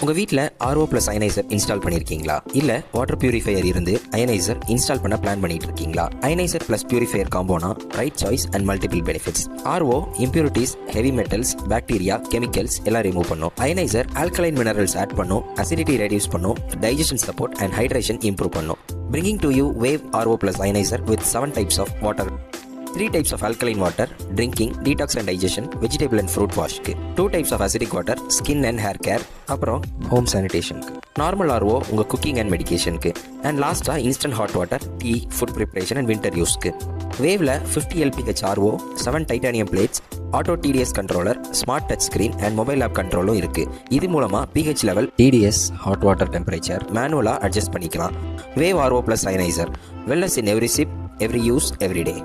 உங்கள் வீட்டில் RO plus அயனைசர் install பண்ணியிருக்கீங்களா? இல்லை வாட்டர் பியூரிஃபையர் இருந்து அயனைசர் இன்ஸ்டால் பண்ண பிளான் பண்ணிட்டு இருக்கீங்களா? அயனைசர் ப்ளஸ் பியூரிஃபையர் காம்போனா right choice and multiple benefits. RO impurities, heavy metals, bacteria, chemicals எல்லாம் ரிமூவ் பண்ணும். அயனைசர் ஆல்கலைன் மினரல்ஸ் ஆட் பண்ணும், அசிடிட்டி ரெடியூஸ் பண்ணும், digestion support and hydration improve பண்ணும். Bringing to you Wave RO Plus Ionizer with 7 types of water. 3 types of alkaline water, drinking, detox and digestion, vegetable and fruit wash. 2 types of acidic water, skin and hair care, அப்புறம் home sanitation. Normal RO உங்க cooking and மெடிகேஷனுக்கு. And லாஸ்டா instant hot water, tea, food preparation and winter யூஸ்க்கு. வேவ்ல 50 LPH RO, 7 titanium plates, auto TDS controller, smart touch screen and mobile app கண்ட்ரோலும் இருக்கு. இது மூலமா pH level, TDS, hot water temperature மேனுவலா அட்ஜஸ்ட் பண்ணிக்கலாம். Wave RO Plus Ionizer, wellness in every sip, every use, every day.